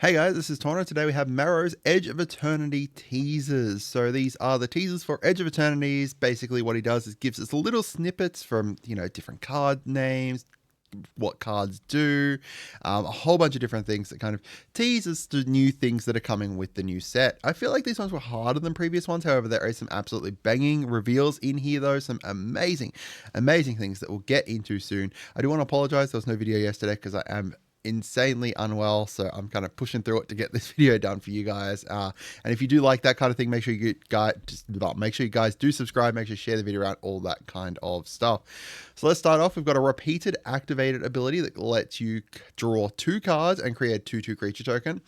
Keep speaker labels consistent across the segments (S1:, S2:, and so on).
S1: Hey guys, this is Tauna. Today we have Maro's Edge of Eternity teasers. So these are the teasers for Edge of Eternities. Basically what he does is gives us little snippets from, different card names, what cards do, a whole bunch of different things that kind of tease us to new things that are coming with the new set. I feel like these ones were harder than previous ones. However, there are some absolutely banging reveals in here though. Some amazing, amazing things that we'll get into soon. I do want to apologize. There was no video yesterday because I am insanely unwell, so I'm kind of pushing through it to get this video done for you guys. And if you do like that kind of thing, make sure you guys do subscribe. Make sure you share the video around, all that kind of stuff. So let's start off. We've got a repeated activated ability that lets you draw 2 cards and create a 2/2 creature token.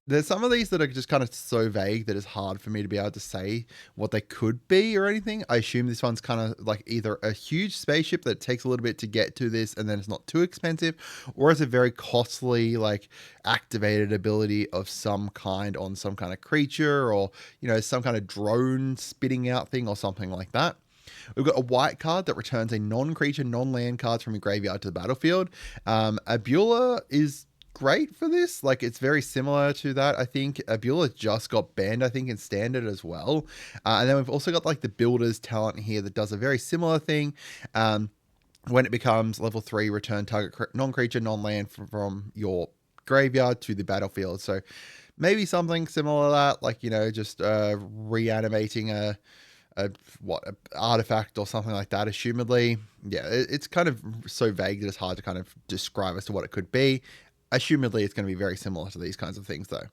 S1: There's some of these that are just kind of so vague that it's hard for me to be able to say what they could be or anything. I assume this one's kind of like either a huge spaceship that takes a little bit to get to this and then it's not too expensive, or it's a very costly, like, activated ability of some kind on some kind of creature, or, some kind of drone spitting out thing or something like that. We've got a white card that returns a non-creature, non-land cards from your graveyard to the battlefield. Abula is great for this. Like, it's very similar to that. I think Abula just got banned, I think, in standard as well. And then we've also got like the builder's talent here that does a very similar thing. When it becomes level 3, return target non-creature, non-land from your graveyard to the battlefield. So maybe something similar to that, like, just reanimating a artifact or something like that, assumedly. Yeah, it's kind of so vague that it's hard to kind of describe as to what it could be. Assumedly, it's going to be very similar to these kinds of things, though.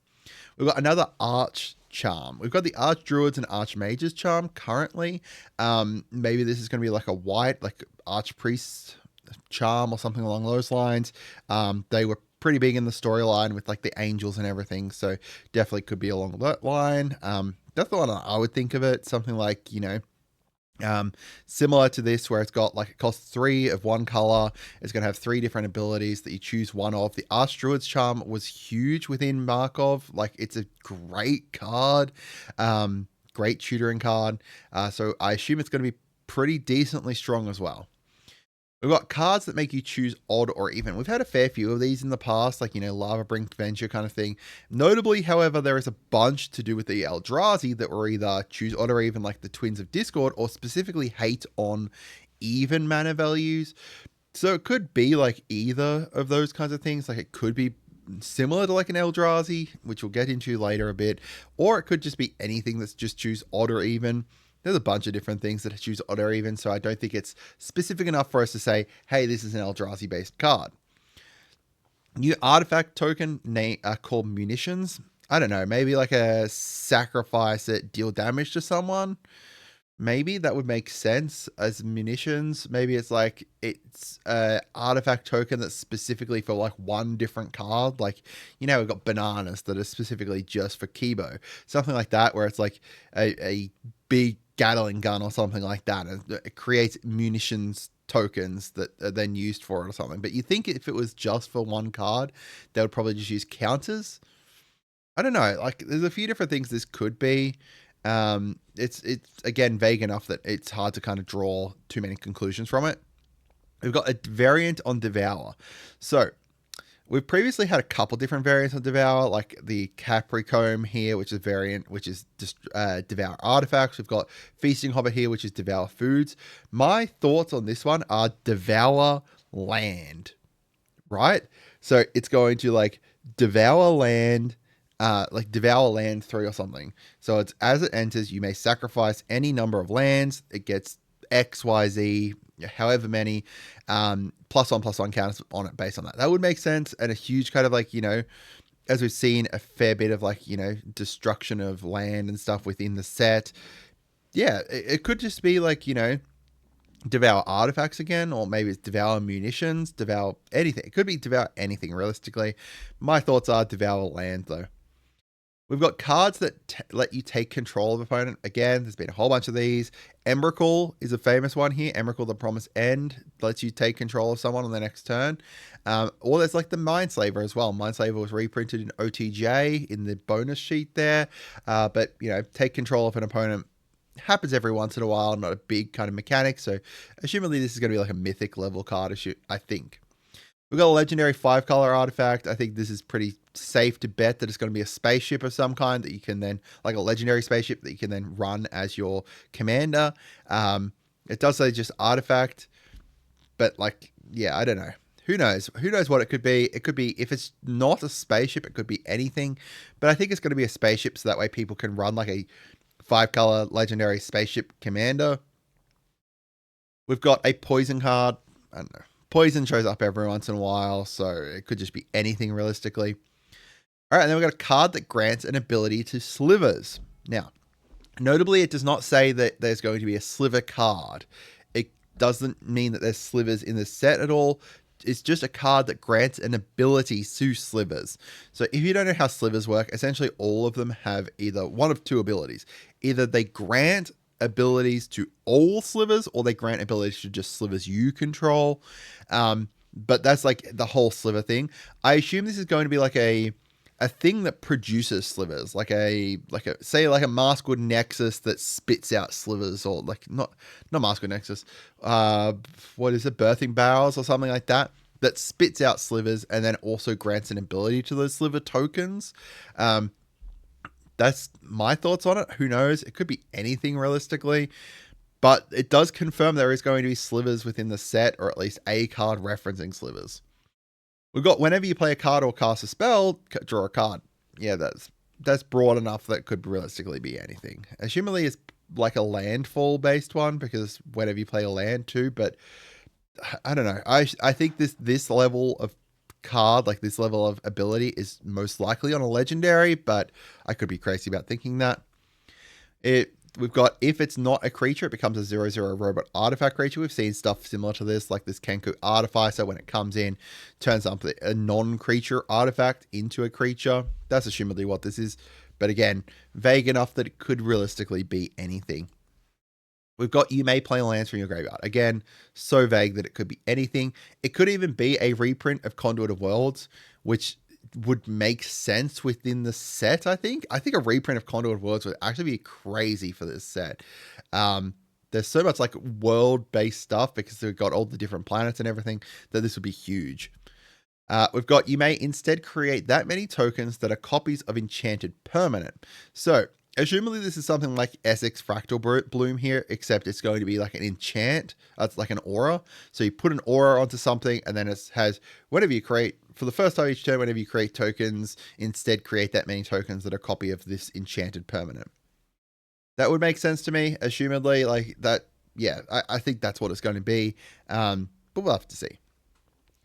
S1: We've got another Arch Charm. We've got the Arch Druids and Arch Mages charm currently. Maybe this is going to be like a white, like Arch Priest charm or something along those lines. They were pretty big in the storyline with like the angels and everything, so definitely could be along that line. That's the one I would think of it. Something like, similar to this, where it's got like, it costs 3 of one color. It's going to have 3 different abilities that you choose one of. The Arch Druid's charm was huge within Markov. Like, it's a great card, great tutoring card. So I assume it's going to be pretty decently strong as well. We've got cards that make you choose odd or even. We've had a fair few of these in the past, like, Lava Brink Venture kind of thing. Notably, however, there is a bunch to do with the Eldrazi that were either choose odd or even, like the Twins of Discord, or specifically hate on even mana values. So it could be like either of those kinds of things. Like, it could be similar to like an Eldrazi, which we'll get into later a bit, or it could just be anything that's just choose odd or even. There's a bunch of different things that choose odd or even, so I don't think it's specific enough for us to say, hey, this is an Eldrazi based card. New artifact token called Munitions. I don't know, maybe like a sacrifice that deal damage to someone. Maybe that would make sense as munitions. Maybe it's like, it's a artifact token that's specifically for like one different card. Like, we've got bananas that are specifically just for Kibo. Something like that, where it's like a big Gatling gun or something like that. And it creates munitions tokens that are then used for it or something. But you think if it was just for one card, they would probably just use counters. I don't know. Like, there's a few different things this could be. It's again vague enough that it's hard to kind of draw too many conclusions from it. We've got a variant on Devour. So we've previously had a couple different variants on Devour, like the Capricomb here, which is a variant, which is just Devour artifacts. We've got Feasting Hobbit here, which is Devour foods. My thoughts on this one are Devour land, right? So it's going to like Devour land, like Devour land 3 or something. So it's, as it enters, you may sacrifice any number of lands. It gets X, Y, Z, however many, +1/+1 counters on it based on that. That would make sense. And a huge kind of like, as we've seen a fair bit of like, destruction of land and stuff within the set. Yeah, it could just be like, Devour artifacts again, or maybe it's Devour munitions, Devour anything. It could be Devour anything, realistically. My thoughts are Devour land, though. We've got cards that let you take control of opponent. Again, there's been a whole bunch of these. Emrakul is a famous one here. Emrakul, the Promised End, lets you take control of someone on the next turn. Or there's like the Mindslaver as well. Mindslaver was reprinted in OTJ in the bonus sheet there. But, take control of an opponent happens every once in a while, not a big kind of mechanic. So, assumedly, this is going to be like a mythic level card, I think. We've got a legendary 5-color artifact. I think this is pretty safe to bet that it's going to be a spaceship of some kind that you can then, like a legendary spaceship that you can then run as your commander. It does say just artifact, but like, yeah, I don't know. Who knows? Who knows what it could be? It could be, if it's not a spaceship, it could be anything. But I think it's going to be a spaceship so that way people can run like a 5-color legendary spaceship commander. We've got a poison card. I don't know. Poison shows up every once in a while, so it could just be anything realistically. All right, and then we've got a card that grants an ability to Slivers. Now, notably, it does not say that there's going to be a Sliver card. It doesn't mean that there's Slivers in the set at all. It's just a card that grants an ability to Slivers. So if you don't know how Slivers work, essentially all of them have either one of two abilities. Either they grant abilities to all Slivers, or they grant abilities to just Slivers you control. But that's like the whole Sliver thing. I assume this is going to be like a thing that produces Slivers, like a say like a Maskwood Nexus that spits out Slivers, or like not Maskwood Nexus. What is it, Birthing Barrels or something like that spits out Slivers and then also grants an ability to those Sliver tokens. That's my thoughts on it. Who knows? It could be anything realistically, but it does confirm there is going to be Slivers within the set, or at least a card referencing Slivers. We've got whenever you play a card or cast a spell, draw a card. Yeah, that's broad enough that could realistically be anything. Assumingly it's like a landfall based one, because whenever you play a land too, but I don't know. I think this level of card, like this level of ability, is most likely on a legendary, but I could be crazy about thinking that. We've got, if it's not a creature, it becomes a 0/0 robot artifact creature. We've seen stuff similar to this, like this Kenku Artificer, when it comes in, turns up a non-creature artifact into a creature. That's assumedly what this is, but again, vague enough that it could realistically be anything. We've got, you may play lands from your graveyard. Again, so vague that it could be anything. It could even be a reprint of Conduit of Worlds, which would make sense within the set, I think. I think a reprint of Conduit of Worlds would actually be crazy for this set. There's so much like world-based stuff, because they've got all the different planets and everything, that this would be huge. We've got, you may instead create that many tokens that are copies of enchanted permanent. So, assumably this is something like Essex Fractal Bloom here, except it's going to be like an enchant. It's like an aura. So you put an aura onto something, and then it has, whenever you create, for the first time each turn, whenever you create tokens, instead create that many tokens that are a copy of this enchanted permanent. That would make sense to me, assumedly. Like that, yeah, I think that's what it's going to be. But we'll have to see.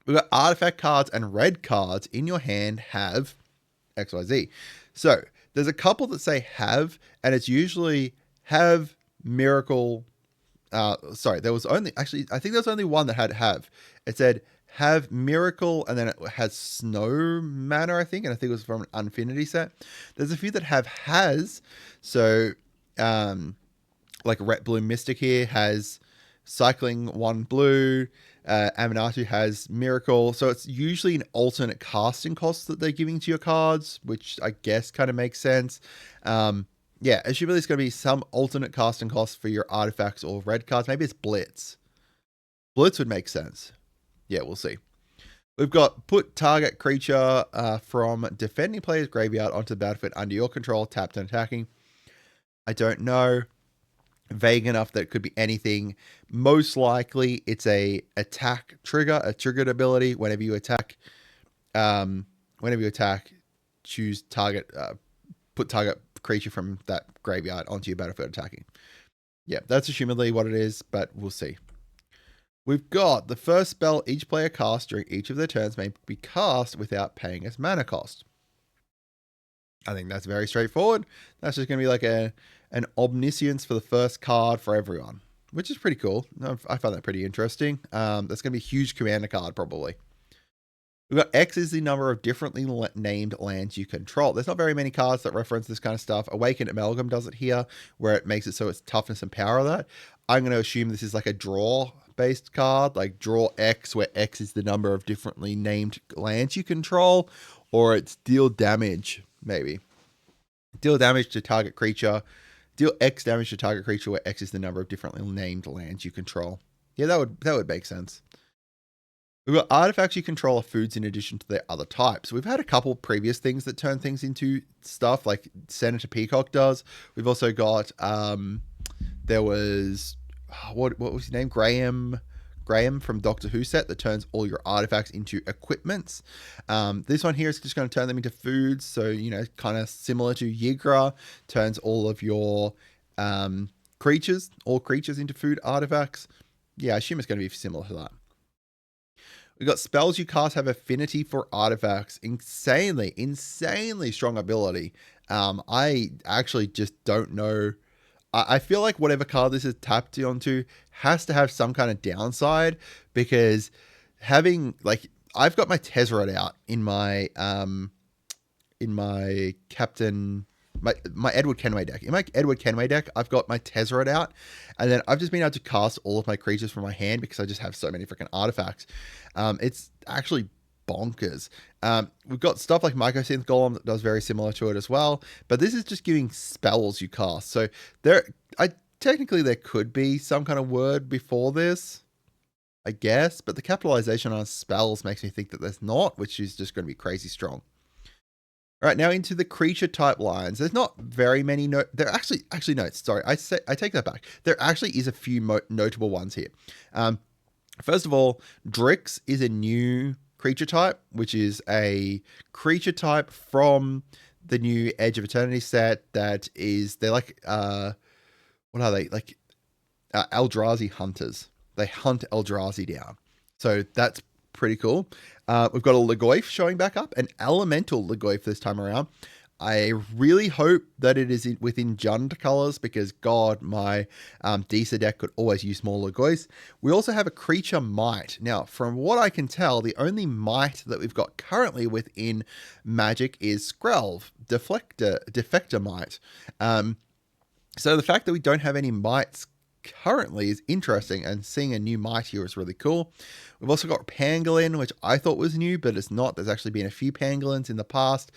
S1: We've got artifact cards and red cards in your hand have XYZ. So there's a couple that say have, and it's usually have, miracle. Sorry, there was only, actually, I think there was only one that had have. It said have miracle, and then it has snow mana, I think, and I think it was from an Affinity set. There's a few that have has. So, like Ret Blue Mystic here has cycling 1 blue. Aminatu has miracle, so it's usually an alternate casting cost that they're giving to your cards, which I guess kind of makes sense. Yeah, assumably it's going to be some alternate casting cost for your artifacts or red cards. Maybe it's Blitz. Blitz would make sense. Yeah, we'll see. We've got put target creature from defending player's graveyard onto the battlefield under your control, tapped and attacking. I don't know. Vague enough that it could be anything. Most likely it's a attack trigger, a triggered ability. Whenever you attack, choose target, put target creature from that graveyard onto your battlefield attacking. Yeah, that's assumedly what it is, but we'll see. We've got the first spell each player casts during each of their turns may be cast without paying its mana cost. I think that's very straightforward. That's just going to be like an omniscience for the first card for everyone, which is pretty cool. I found that pretty interesting. That's going to be a huge commander card, probably. We've got X is the number of differently named lands you control. There's not very many cards that reference this kind of stuff. Awakened Amalgam does it here, where it makes it so it's toughness and power of that. I'm going to assume this is like a draw-based card, like draw X, where X is the number of differently named lands you control, or it's deal damage, maybe. Deal damage to target creature. Deal X damage to target creature, where X is the number of differently named lands you control. Yeah, that would make sense. We've got artifacts you control are foods in addition to their other types. We've had a couple previous things that turn things into stuff, like Senator Peacock does. We've also got there was what was his name? Graham from Doctor Who set that turns all your artifacts into equipments. This one here is just going to turn them into foods. So, you know, kind of similar to Yigra, turns all of your all creatures into food artifacts. Yeah, I assume it's going to be similar to that. We've got spells you cast have affinity for artifacts. Insanely strong ability. I actually just don't know. I feel like whatever card this is tapped onto has to have some kind of downside, because having, like, I've got my Tezzeret out in my captain, my Edward Kenway deck. In my Edward Kenway deck, I've got my Tezzeret out, and then I've just been able to cast all of my creatures from my hand because I just have so many freaking artifacts. It's actually bonkers. We've got stuff like Mycosynth Golem that does very similar to it as well, but this is just giving spells you cast. So technically there could be some kind of word before this, I guess, but the capitalization on spells makes me think that there's not, which is just going to be crazy strong. All right, now into the creature type lines. There's not very many. There actually no. Sorry, I take that back. There actually is a few notable ones here. First of all, Drix is a new creature type, which is a creature type from the new Edge of Eternities set. They're like what are they, like Eldrazi hunters? They hunt Eldrazi down, so that's pretty cool. We've got a Lhurgoyf showing back up, an elemental Lhurgoyf this time around. I really hope that it is within Jund colors, because God, my Disa deck could always use more Lhurgoyfs. We also have a creature might. Now, from what I can tell, the only might that we've got currently within Magic is Skrelv, Defector might. So the fact that we don't have any mites currently is interesting, and seeing a new might here is really cool. We've also got Pangolin, which I thought was new, but it's not. There's actually been a few Pangolins in the past.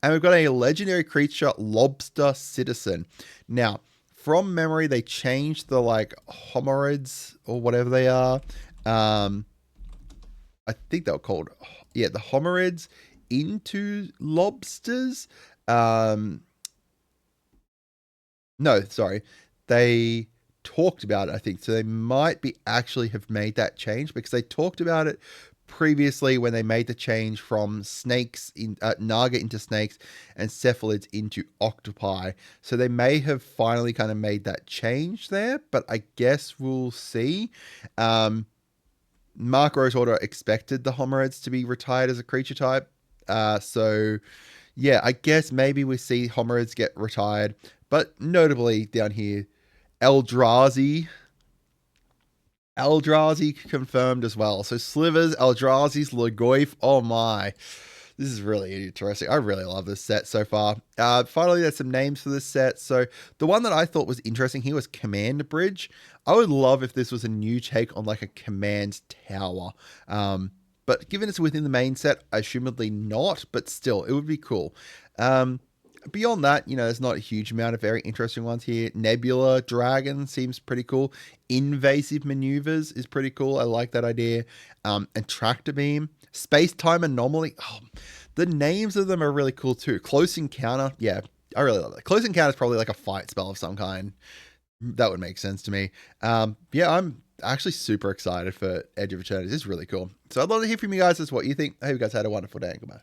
S1: And we've got a legendary creature, Lobster Citizen. Now, from memory, they changed the, like, hominids or whatever they are. I think they were called, the hominids into lobsters. No, sorry. They talked about it, I think. So they might be actually have made that change, because they talked about it previously when they made the change from snakes in Naga into snakes and cephalids into octopi. So they may have finally kind of made that change there, but I guess we'll see. Mark Rosewater expected the hominids to be retired as a creature type. So yeah, I guess maybe we see hominids get retired, but notably down here, Eldrazi confirmed as well. So Slivers, Eldrazi's, Lhurgoyf. Oh my. This is really interesting. I really love this set so far. Finally, there's some names for this set. So the one that I thought was interesting here was Command Bridge. I would love if this was a new take on like a command tower. But given it's within the main set, assumedly not, but still, it would be cool. Beyond that, you know, there's not a huge amount of very interesting ones here. Nebula Dragon seems pretty cool. Invasive Maneuvers is pretty cool. I like that idea. And Tractor Beam. Space-Time Anomaly. Oh, the names of them are really cool too. Close Encounter. Yeah, I really love that. Close Encounter is probably like a fight spell of some kind. That would make sense to me. Yeah, I'm actually super excited for Edge of Eternities. It's really cool. So I'd love to hear from you guys as what you think. I hope you guys had a wonderful day. Goodbye.